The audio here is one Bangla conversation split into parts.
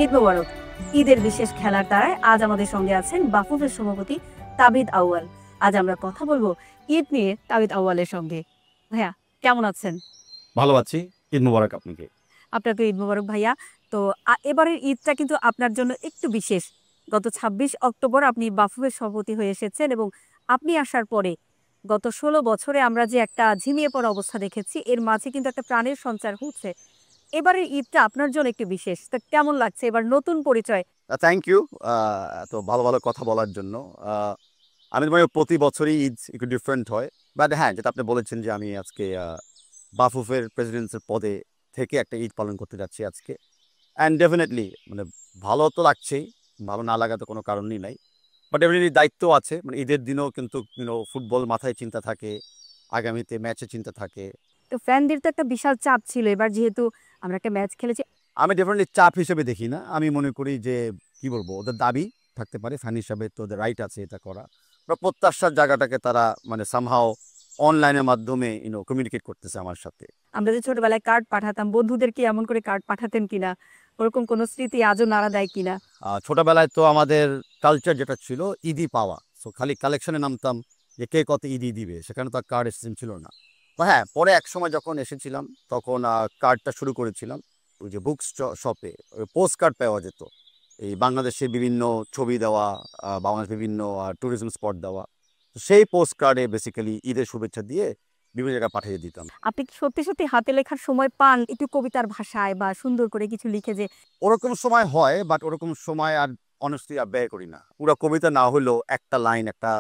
ঈদ মোবারক। ঈদের বিশেষ খেলার তারায় আজ আমাদের সঙ্গে আছেন বাফুফের সভাপতি তাবিদ আউয়াল। আজ আমরা কথা বলবো ঈদ নিয়ে তাবিদ আউয়ালের সঙ্গে। ভাইয়া কেমন আছেন? ভালো আছি। ঈদ মোবারক আপনাকে। আপনাকে ঈদ মোবারক ভাইয়া। তো এবারের ঈদটা কিন্তু আপনার জন্য একটু বিশেষ। গত ২৬ অক্টোবর আপনি বাফুফের সভাপতি হয়ে এসেছেন এবং আপনি আসার পরে গত ১৬ বছরে আমরা যে একটা ঝিমিয়ে পড়া অবস্থা দেখেছি, এর মাঝে কিন্তু একটা প্রাণের সঞ্চার হচ্ছে। এবারের ঈদটা আপনার জন্য একটু বিশেষ। তো কেমন লাগছে এবার নতুন পরিচয়? থ্যাংক ইউ এত ভালো ভালো কথা বলার জন্য। আমি মনে হয় প্রতি বছরই ঈদ একটু ডিফারেন্ট হয়, বাট হ্যাঁ, যেটা আপনি বলেছেন যে আমি আজকে বাফুফের প্রেসিডেন্সের পদে থেকে একটা ঈদ পালন করতে যাচ্ছি আজকে। অ্যান্ড ডেফিনেটলি মানে ভালো তো লাগছেই, ভালো না লাগাতে কোনো কারণই নাই। বাট ডেফিনেটলি দায়িত্ব আছে, মানে ঈদের দিনেও কিন্তু ফুটবল মাথায় চিন্তা থাকে, আগামীতে ম্যাচের চিন্তা থাকে। তো ফ্যানদের তো একটা বিশাল চাপ ছিল এবার যেহেতু আমরা একটা ম্যাচ খেলেছি। আমি ডেফিনেটলি চাপ হিসেবে দেখি না। আমি মনে করি যে কি বলবো, ওদের দাবি থাকতে পারে, ফ্যান হিসাবে তো ওদের রাইট আছে এটা করা, বা প্রত্যাশার জায়গাটাকে তারা মানে সামহাও অনলাইনের মাধ্যমে কমিউনিকেট করতেছে আমার সাথে। আমরা যে ছোটবেলায় কার্ড পাঠাতাম, বন্ধুদেরকে এমন করে কার্ড পাঠাতেন কিনা, ওরকম কোনো স্মৃতি আজও নাড়া দেয় কিনা? ছোটবেলায় তো আমাদের কালচার যেটা ছিল ঈদই পাওয়া, সো খালি কালেকশনে নামতাম যে কে কত ঈদই দিবে, সেখানে তো আর কার্ড সিস্টেম ছিল না। তো হ্যাঁ, পরে এক সময় যখন এসেছিলাম তখন কার্ডটা শুরু করেছিলাম। ওই যে বুকস শপে পোস্ট কার্ড পাওয়া যেত, এই বাংলাদেশের বিভিন্ন ছবি দেওয়া, বাংলাদেশ বিভিন্ন ট্যুরিজম স্পট দেওয়া। তো সেই পোস্ট কার্ডে বেসিক্যালি ঈদের শুভেচ্ছা দিয়ে বিভিন্ন জায়গায় পাঠিয়ে দিতাম। আপনি কি সত্যি সত্যি হাতে লেখার সময় পান একটু কবিতার ভাষায় বা সুন্দর করে কিছু লিখে যে? ওরকম সময় হয়, বাট ওরকম সময় আর অনেস্টলি আর ব্যয় করি না। পুরো কবিতা না হলেও একটা লাইন, একটা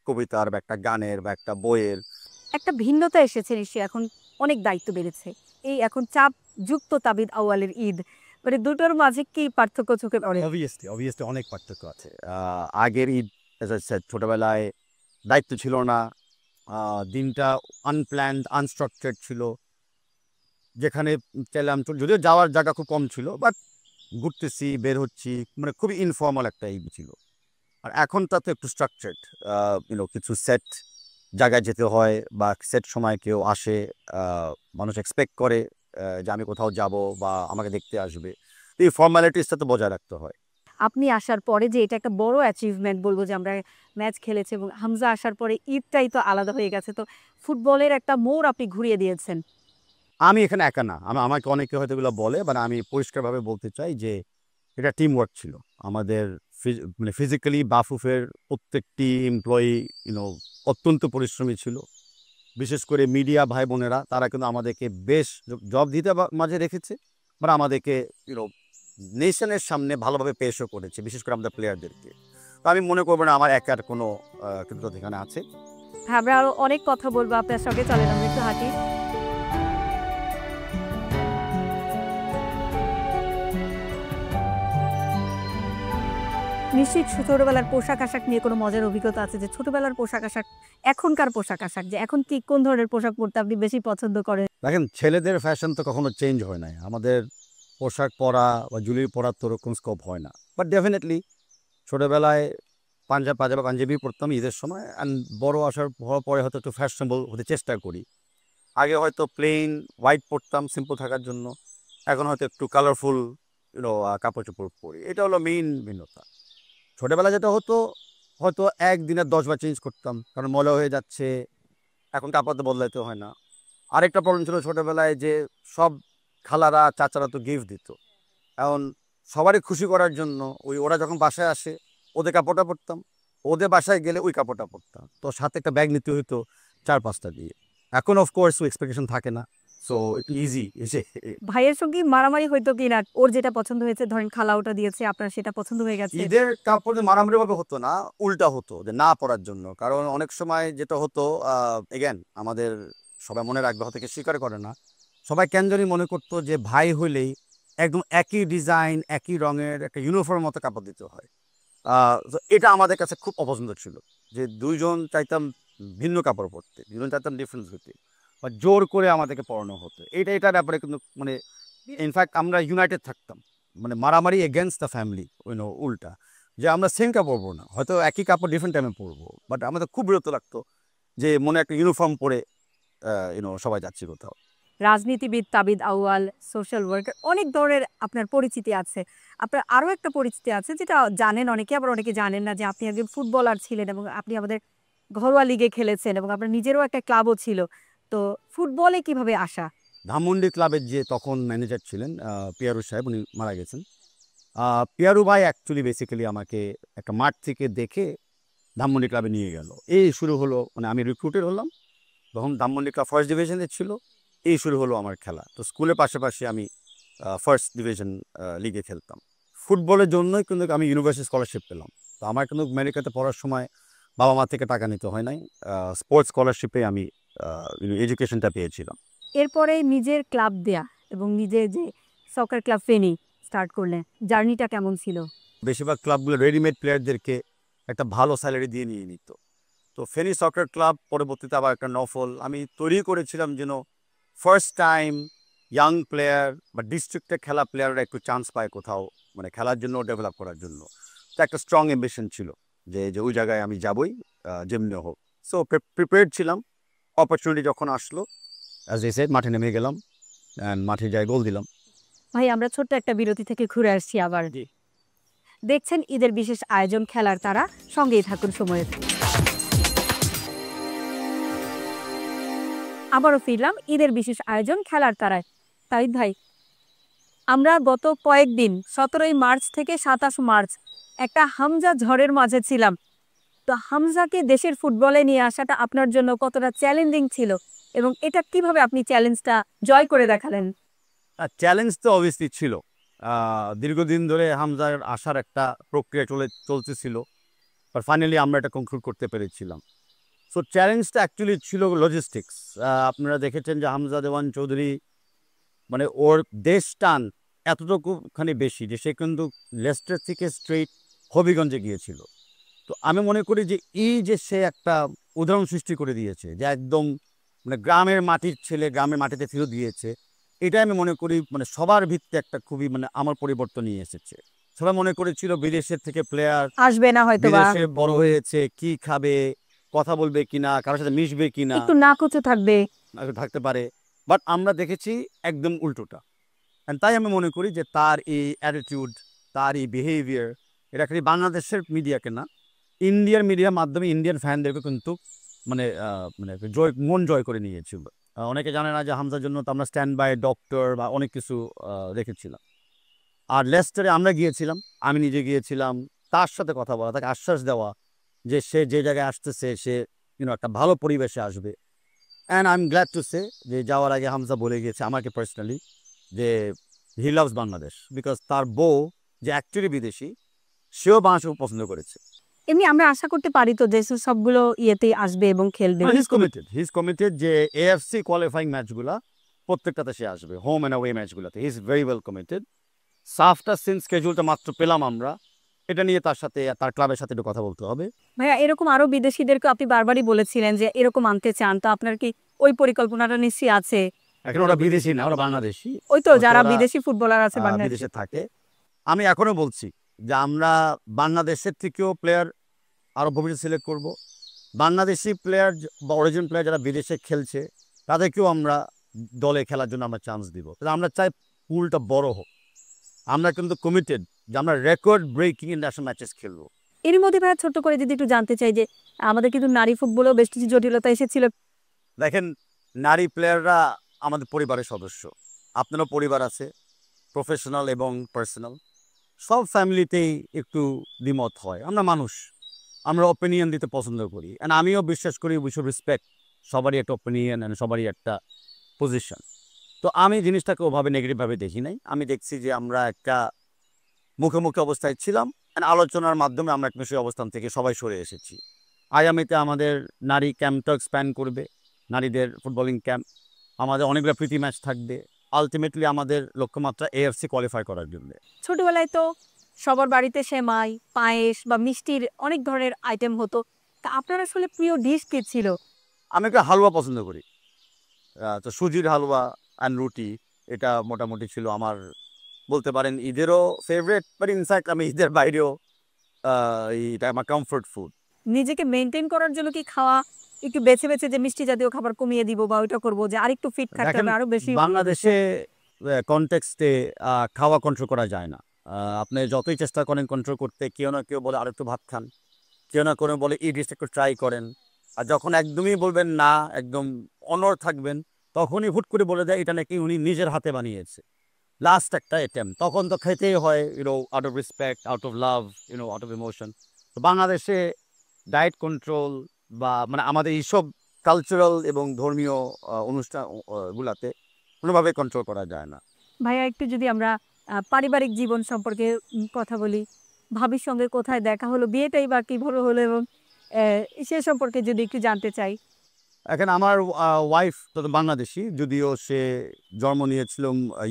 কবিতার বা একটা গানের বা একটা বইয়ের। একটা ভিন্নতা এসেছে নিশ্চয়ই, এখন অনেক দায়িত্ব বেড়েছে। এই এখন চাপ যুক্ত তাবিদ আউয়ালের ঈদ, মানে দুটোর মাঝে কি পার্থক্য চোখে পড়ে? অবভিয়াসলি অনেক পার্থক্য আছে। আগের ঈদ ছোটবেলায় দায়িত্ব ছিল না, দিনটা আনপ্ল্যান্ড আনস্ট্রাকচার্ড ছিল, যেখানে চাইলাম যদিও যাওয়ার জায়গা খুব কম ছিল, বাট ঘুরতেছি, বের হচ্ছি, মানে খুবই ইনফর্মাল একটা ঈদ ছিল। আর এখন তা তো একটু স্ট্রাকচার্ড, কিছু সেট জায়গায় যেতে হয় বা সেট সময় কেউ আসে, মানুষ এক্সপেক্ট করে যে আমি কোথাও যাব বা আমাকে দেখতে আসবে। তো এই ফর্মালিটিসটা তো বজায় রাখতে হয়। আপনি আসার পরে যে এটা একটা বড় অ্যাচিভমেন্ট বলবো যে আমরা ম্যাচ খেলেছি এবং হামজা আসার পরে ঈদটাই তো আলাদা হয়ে গেছে। তো ফুটবলের একটা মোড় আপনি ঘুরিয়ে দিয়েছেন। আমি এখানে একা না, আমাকে অনেকে হয়তো এগুলো বলে, মানে আমি পরিষ্কারভাবে বলতে চাই যে এটা টিম ওয়ার্ক ছিল আমাদের। মানে ফিজিক্যালি বাফুফের প্রত্যেকটি এমপ্লয়ি অত্যন্ত পরিশ্রমী ছিল। বিশেষ করে মিডিয়া ভাই বোনেরা, তারা কিন্তু আমাদেরকে বেশ জব দিতে মাঝে রেখেছে, মানে আমাদেরকে নেশনের সামনে ভালোভাবে পেশও করেছে, বিশেষ করে আমাদের প্লেয়ারদেরকে। তো আমি মনে করবো না আমার একার কোনো কৃতজ্ঞতা এখানে আছে। হ্যাঁ, আমরা আরো অনেক কথা বলবো আপনার সঙ্গে, চলেন আমরা একটু হাঁটি। নিশ্চিত ছোটবেলার পোশাক আশাক নিয়ে কোনো মজার অভিজ্ঞতা আছে যে ছোটবেলার পোশাক আশাক, এখনকার পোশাক আশাক, যে এখন ঠিক কোন ধরনের পোশাক পরতে আপনি বেশি পছন্দ করেন? দেখেন, ছেলেদের ফ্যাশন তো কখনো চেঞ্জ হয় নাই। আমাদের পোশাক পরা বা জুয়েলারি পরার তো ওরকম স্কোপ হয় না, বাট ডেফিনেটলি ছোটোবেলায় পাঞ্জাবি পাঞ্জাবি পরতাম ঈদের সময়, অ্যান্ড বড় হওয়ার পরে হয়তো একটু ফ্যাশনেবল হতে চেষ্টা করি। আগে হয়তো প্লেন হোয়াইট পরতাম সিম্পল থাকার জন্য, এখন হয়তো একটু কালারফুল কাপড় চোপড় পরি। এটা হলো মেইন ভিন্নতা। ছোটোবেলায় যেটা হতো, হয়তো একদিনের 10বার চেঞ্জ করতাম, কারণ ময়লা হয়ে যাচ্ছে, এখন কাপড় তো বদলাইতে হয় না। আরেকটা প্রবলেম ছিল ছোটোবেলায়, যে সব খালারা চাচারা তো গিফট দিত। এখন সবারই খুশি করার জন্য ওরা যখন বাসায় আসে ওদের কাপড়টা পরতাম, ওদের বাসায় গেলে ওই কাপড়টা পরতাম, তো সাথে একটা ব্যাগ নিতে হতো 4-5টা দিয়ে। এখন অফকোর্স ওই এক্সপেকটেশন থাকে না, সো একটু ইজি এসে। ভাইয়ের সঙ্গে মারামারি হইতো কিনা? ওর যেটা পছন্দ হয়েছে, ধরেন খালা ওটা দিয়েছে, আপনার সেটা পছন্দ হয়ে গেছে। ঈদের কাপড়ে মারামারি ভাবে হতো না, উল্টা হতো যে না পরার জন্য। কারণ অনেক সময় যেটা হতো, এগেন আমাদের সবাই মনে রাখবে, হয়তো কে স্বীকার করে না, সবাই কেন জানি মনে করতো যে ভাই হইলেই একদম একই ডিজাইন একই রঙের একটা ইউনিফর্ম মতো কাপড় দিতে হয়। তো এটা আমাদের কাছে খুব অপছন্দ ছিল, যে দুইজন চাইতাম ভিন্ন কাপড় পরতে, দুজন চাইতাম ডিফারেন্স হতে, বা জোর করে আমাদেরকে পরানো হতো। এটার ব্যাপারে কিন্তু মানে ইনফ্যাক্ট আমরা ইউনাইটেড থাকতাম, মানে মারামারি এগেনস্ট দ্য ফ্যামিলি, উল্টা, যে আমরা সেম কাপড় পরবো না, হয়তো একই কাপড় ডিফারেন্ট টাইমে পরবো, বাট আমাদের খুব বিরক্ত লাগতো যে মনে একটা ইউনিফর্ম পরে সবাই যাচ্ছি কোথাও। রাজনীতিবিদ তাবিদ আউয়াল, সোশ্যাল ওয়ার্কার, অনেক ধরনের আপনার পরিচিতি আছে। আপনার আরও একটা পরিচিতি আছে যেটা জানেন অনেকে, আবার অনেকে জানেন না, যে আপনি একজন ফুটবলার ছিলেন এবং আপনি আমাদের ঘরোয়া লিগে খেলেছেন এবং আপনার নিজেরও একটা ক্লাবও ছিল। তো ফুটবলে কিভাবে আসা? ধানমন্ডি ক্লাবের যে তখন ম্যানেজার ছিলেন পিয়ারু সাহেব, উনি মারা গেছেন। পিয়ারু ভাই অ্যাকচুয়ালি বেসিক্যালি আমাকে একটা মাঠ থেকে দেখে ধানমন্ডি ক্লাবে নিয়ে গেল। এই শুরু হলো, মানে আমি রিক্রুটেড হলাম, তখন ধানমন্ডি ক্লাব ফার্স্ট ডিভিশনে ছিল। এই শুরু হলো আমার খেলা। তো স্কুলের পাশাপাশি আমি ফার্স্ট ডিভিশন লিগে খেলতাম। ফুটবলের জন্যই কিন্তু আমি ইউনিভার্সিটি স্কলারশিপ পেলাম। তো আমার কিন্তু আমেরিকাতে পড়ার সময় বাবা মা থেকে টাকা নিতে হয় নাই, স্পোর্টস স্কলারশিপে আমি এডুকেশনটা পেয়েছিলাম। এরপরে নিজের ক্লাব দেয়া এবং নিজের যে সকার ক্লাব ফেনী স্টার্ট করলেন, জার্নিটা কেমন ছিল? বেশিরভাগ ক্লাবগুলো রেডিমেড প্লেয়ারদেরকে একটা ভালো স্যালারি দিয়ে নিয়ে নিত। তো ফেনী সকার ক্লাব পরবর্তীতে আবার একটা নফল আমি তৈরি করেছিলাম, যেন ফার্স্ট টাইম ইয়াং প্লেয়ার বা ডিস্ট্রিক্টে খেলা প্লেয়াররা একটু চান্স পায় কোথাও, মানে খেলার জন্য, ডেভেলপ করার জন্য। তো একটা স্ট্রং অ্যাম্বিশন ছিল যে যে ওই জায়গায় আমি যাবই, যেমনি হোক। সো প্রিপেয়ার্ড ছিলাম। অপরচুনিটি যখন আসলো, অ্যাজ এ সেড, মাঠে নেমে গেলাম অ্যান্ড মাঠে যাই গোল দিলাম। ভাই, আমরা ছোট্ট একটা বিরতি থেকে ঘুরে আসছি আবার। দেখছেন ঈদের বিশেষ আয়োজন খেলার তারা, সঙ্গেই থাকুন সময়ে। আবারও ফিরলাম ঈদের বিশেষ আয়োজন খেলার তারায়। তাই ভাই, আমরা গত কয়েকদিন 17ই মার্চ থেকে 27 মার্চ একটা হামজা ঝড়ের মাঝে ছিলাম। তো হামজাকে দেশের ফুটবলে নিয়ে আসাটা আপনার জন্য কতটা চ্যালেঞ্জিং ছিল এবং এটা কিভাবে আপনি চ্যালেঞ্জটা জয় করে দেখালেন? চ্যালেঞ্জ তো অবভিয়াসলি ছিল। দীর্ঘদিন ধরে হামজার আসার একটা প্রক্রিয়া চলতেছিল, বাট ফাইনালি আমরা এটা কনক্লুড করতে পেরেছিলাম। সো চ্যালেঞ্জটা অ্যাকচুয়ালি ছিল লজিস্টিক্স। আপনারা দেখেছেন যে হামজা দেওয়ান চৌধুরী, মানে ওর দেশ টান এতটুকুখানি বেশি যে সে কিন্তু লেস্টার থেকে স্ট্রেইট হবিগঞ্জে গিয়েছিল। তো আমি মনে করি যে এই যে সে একটা উদাহরণ সৃষ্টি করে দিয়েছে, যে একদম মানে গ্রামের মাটির ছেলে গ্রামের মাটিতে ফিরে দিয়েছে, এটাই আমি মনে করি মানে সবার ভিত্তিতে একটা খুবই মানে আমার পরিবর্তন নিয়ে এসেছে। সবাই মনে করেছিল বিদেশের থেকে প্লেয়ার আসবে না হয়তো, বা বিদেশে বড় হয়েছে, কি খাবে, কথা বলবে কিনা, কারোর সাথে মিশবে কিনা, একটু নাকুচে থাকবে। থাকতে পারে। বাট আমরা দেখেছি একদম উল্টোটা। And তাই আমি মনে করি যে তার এই অ্যাটিটিউড, তার এই বিহেভিয়ার, এটা খালি বাংলাদেশের মিডিয়াকে না, ইন্ডিয়ার মিডিয়ার মাধ্যমে ইন্ডিয়ান ফ্যানদেরকে কিন্তু মানে মানে মন জয় করে নিয়েছিল। অনেকে জানে না যে হামজার জন্য তো আমরা স্ট্যান্ড বাই ডক্টর বা অনেক কিছু রেখেছিলাম। আর লেস্টারে আমরা গিয়েছিলাম, আমি নিজে গিয়েছিলাম, তার সাথে কথা বলা, তাকে আশ্বাস দেওয়া যে সে যে জায়গায় আসতেছে সে একটা ভালো পরিবেশে আসবে। And I am glad to say যে যাওয়ার আগে হামজা বলে গিয়েছে আমাকে পার্সোনালি যে হি লাভস বাংলাদেশ, বিকজ তার বউ যে অ্যাকচুয়ালি বিদেশি, সেও বাংলাদেশকে পছন্দ করেছে। এমনি আমরা আশা করতে পারি তো যে সবগুলো ইয়েতেই আসবে এবং খেলবে। হি ইজ কমিটেড যে এএফসি কোয়ালিফাইং ম্যাচগুলা প্রত্যেকটাতে সে আসবে, হোম অ্যান্ড অ্যাওয়ে ম্যাচগুলোতে। He is very well committed. সাফটা সিন স্কেজুলটা মাত্র পেলাম আমরা, এটা নিয়ে তার সাথে, তার ক্লাবের সাথে একটু কথা বলতে হবে। ভাইয়া, এরকম আরো বিদেশিদেরকে আপনি বারবারই বলেছিলেন যে এরকম আনতে চান, তো আপনার কি ওই পরিকল্পনাটা নিশ্চয়ই আছে? এখন ওরা বিদেশি না, ওরা বাংলাদেশি। ওই তো যারা বিদেশি ফুটবলার আছে বিদেশে থাকে। আমি এখনো বলছি যে আমরা বাংলাদেশের থেকেও প্লেয়ার আরো ভবিষ্যৎ সিলেক্ট করব। বাংলাদেশি প্লেয়ার বা অরিজিনাল প্লেয়ার যারা বিদেশে খেলছে তাদেরকেও আমরা দলে খেলার জন্য আমরা চান্স দিব। আমরা চাই পুলটা বড় হোক। আমরা কিন্তু কমিটেড যে আমরা রেকর্ড ব্রেকিং ইন্টারন্যাশনাল ম্যাচেস খেলবো। এর মধ্যে ভাইয়া ছোট্ট করে যদি একটু জানতে চাই যে আমাদের কিন্তু নারী ফুটবলেও বেশ কিছু জটিলতা এসেছিল। দেখেন, নারী প্লেয়াররা আমাদের পরিবারের সদস্য। আপনারও পরিবার আছে, প্রফেশনাল এবং পার্সোনাল। সব ফ্যামিলিতেই একটু দ্বিমত হয়। আমরা মানুষ, আমরা ওপিনিয়ন দিতে পছন্দ করি। অ্যান্ড আমিও বিশ্বাস করি উই শুড রেসপেক্ট সবারই একটা ওপিনিয়ন অ্যান্ড সবারই একটা পজিশন। তো আমি জিনিসটাকে ওভাবে নেগেটিভভাবে দেখি নাই। আমি দেখছি যে আমরা একটা মুখোমুখি অবস্থায় ছিলাম, অ্যান্ড আলোচনার মাধ্যমে আমরা একটা সেই অবস্থান থেকে সবাই সরে এসেছি। আগামীতে আমাদের নারী ক্যাম্পটা এক্সপ্যান্ড করবে, নারীদের ফুটবলিং ক্যাম্প। আমাদের অনেকগুলো প্রীতি ম্যাচ থাকবে। আলটিমেটলি আমাদের লক্ষ্যমাত্রা এএফসি কোয়ালিফাই করার জন্য। ছোটবেলায় তো সবার বাড়িতে সেমাই, পায়েস বা মিষ্টির অনেক ধরনের আইটেম হতো। তা আপনার আসলে প্রিয় ডিশ কি ছিল? আমি একটা হালুয়া পছন্দ করি। তো সুজির হালুয়া অ্যান্ড রুটি, এটা মোটামুটি ছিল আমার, বলতে পারেন ঈদেরও ফেভারিট। বাট ইনফ্যাক্ট আমি ঈদের বাইরেও এটা আমার কমফোর্ট ফুড। নিজেকে মেনটেন করার জন্য কি খাওয়া একটু বেছে বেছে যে মিষ্টি জাতীয় খাবার কমিয়ে দিব বা ওইটা করবো যে আরেকটু ফিট থাকতে দেখেন, হবে আরো বেশি বাংলাদেশে কনটেক্সটে খাওয়া কন্ট্রোল করা যায় না। আপনি যতই চেষ্টা করেন কন্ট্রোল করতে, কেউ না কেউ বলে আরেকটু ভাত খান, কেউ না কেউ বলে এই ডিশটা একটু ট্রাই করেন। আর যখন একদমই বলবেন না, একদম অনড় থাকবেন, তখনই হুট করে বলে দেয় এটা নাকি উনি নিজের হাতে বানিয়েছে, লাস্ট একটা অ্যাটেম্প। তখন তো খেতেই হয়, out of respect, out of love, out of emotion. তো বাংলাদেশে ডায়েট কন্ট্রোল বা মানে আমাদের এইসব কালচারাল এবং ধর্মীয় অনুষ্ঠান গুলাতে কোনোভাবে কন্ট্রোল করা যায় না। ভাইয়া একটু যদি আমরা পারিবারিক জীবন সম্পর্কে কথা বলি, ভাবির সঙ্গে কোথায় দেখা হলো, বিয়েটাই বা কিভাবে হলো এবং সে সম্পর্কে যদি একটু জানতে চাই। এখন আমার ওয়াইফ তো বাংলাদেশি, যদিও সে জন্ম নিয়েছিল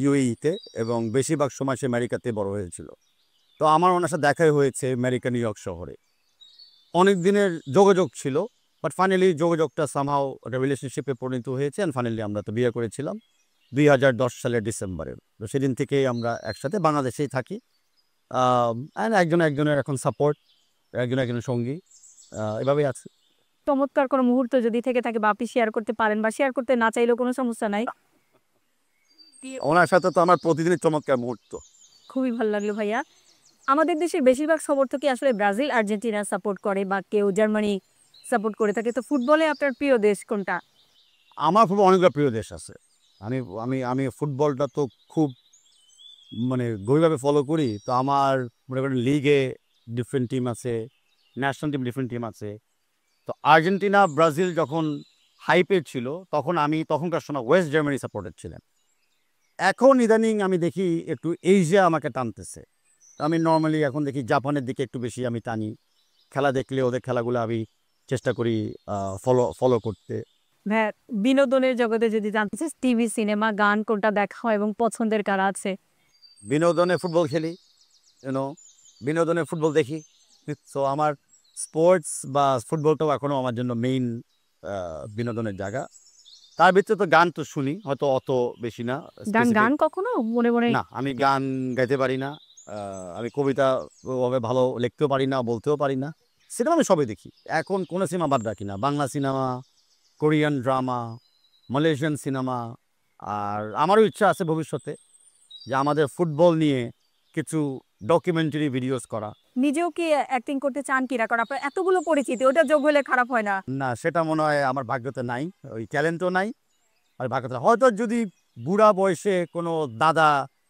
ইউএইতে এবং বেশিরভাগ সময় সে আমেরিকাতে বড় হয়েছিল। তো আমার ওনার সাথে দেখাই হয়েছে আমেরিকা, নিউ ইয়র্ক শহরে। অনেক দিনের যোগাযোগ ছিল, বাট ফাইনালি যোগাযোগটা সামহাও একটা রিলেশনশিপে পরিণত হয়েছে। অ্যান্ড ফাইনালি আমরা তো বিয়ে করেছিলাম 2010 সালের ডিসেম্বরে। তো সেদিন থেকেই আমরা একসাথে বাংলাদেশেই থাকি। অ্যান্ড একজনের এখন সাপোর্ট, একজনের সঙ্গী, এভাবেই আছে। চমৎকার কোনো মুহূর্ত যদি থেকে থাকে বা আপনি শেয়ার করতে পারেন বা শেয়ার করতে না চাইলেও কোনো সমস্যা নাই। ওনার সাথে তো আমার প্রতিদিনের চমৎকার মুহূর্ত। খুবই ভালো লাগলো ভাইয়া। আমাদের দেশের বেশিরভাগ সমর্থকই আসলে ব্রাজিল আর্জেন্টিনা সাপোর্ট করে বা কেউ জার্মানি সাপোর্ট করে থাকে। তো ফুটবলে আপনার প্রিয় দেশ কোনটা? আমার ফুটবল অনেকগুলো প্রিয় দেশ আছে। আমি আমি আমি ফুটবলটা তো খুব মানে গভীরভাবে ফলো করি। তো আমার মনে করেন লিগে ডিফারেন্ট টিম আছে, ন্যাশনাল টিম ডিফারেন্ট টিম আছে। তো আর্জেন্টিনা ব্রাজিল যখন হাইপে ছিল, তখনকার সময় ওয়েস্ট জার্মানি সাপোর্টার ছিলেন। এখন ইদানিং আমি দেখি একটু এশিয়া আমাকে টানতেছে। আমি নর্মালি এখন দেখি জাপানের দিকে একটু বেশি আমি টানি। খেলা দেখলে ওদের খেলাগুলো আমি চেষ্টা করি ফলো করতে। হ্যাঁ, বিনোদনের জগতে যদি জানতে চাই, টিভি, সিনেমা, গান কোনটা দেখা হয় এবং পছন্দের কারা আছে? বিনোদনে ফুটবল খেলি, বিনোদনে ফুটবল দেখি। সো আমার স্পোর্টস বা ফুটবলটাও এখনও আমার জন্য মেইন বিনোদনের জায়গা। তার ভিতরে তো গান তো শুনি, হয়তো অত বেশি না। গান কখনো মনে মনে? না, আমি গান গাইতে পারি না। আমি কবিতা ওভাবে ভালো লিখতেও পারি না, বলতেও পারি না। সিনেমা আমি সবই দেখি। এখন কোনো সিনেমা বাদ রাখি না। Bangla cinema, Korean drama, Malaysian cinema. আর আমারও ইচ্ছা আছে ভবিষ্যতে যে আমাদের ফুটবল নিয়ে কিছু ডকুমেন্টারি ভিডিওস করা। নিজেও কি অ্যাক্টিং করতে চান কিনা? কারণ আপনার এতগুলো পরিচিতি, ওটা যোগ হলে খারাপ হয় না? না, সেটা মনে হয় আমার ভাগ্যতে নাই, ওই ট্যালেন্টও নাই। আর ভাগ্যতে হয়তো যদি বুড়া বয়সে কোনো দাদা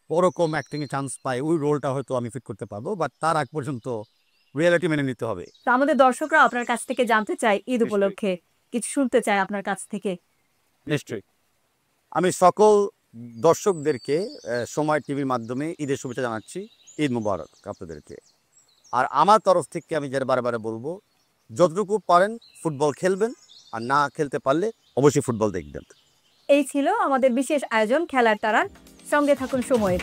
ওরকম অ্যাক্টিংয়ে চান্স পায়, ওই রোলটা হয়তো আমি ফিট করতে পারবো। বাট তার আগ পর্যন্ত রিয়েলিটি মেনে নিতে হবে। তো আমাদের দর্শকরা আপনার কাছ থেকে জানতে চায়, ঈদ উপলক্ষে কিছু শুনতে চায় আপনার কাছ থেকে। নিশ্চয়ই। আমি সকল দর্শকদেরকে সময় টিভির মাধ্যমে ঈদের শুভেচ্ছা জানাচ্ছি। ঈদ মুবারক আপনাদেরকে। আর আমার তরফ থেকে আমি যারা বারে বলবো, যতটুকু পারেন ফুটবল খেলবেন, আর না খেলতে পারলে অবশ্যই ফুটবল দেখবেন। এই ছিল আমাদের বিশেষ আয়োজন খেলার তারার। সঙ্গে থাকুন সময়ের।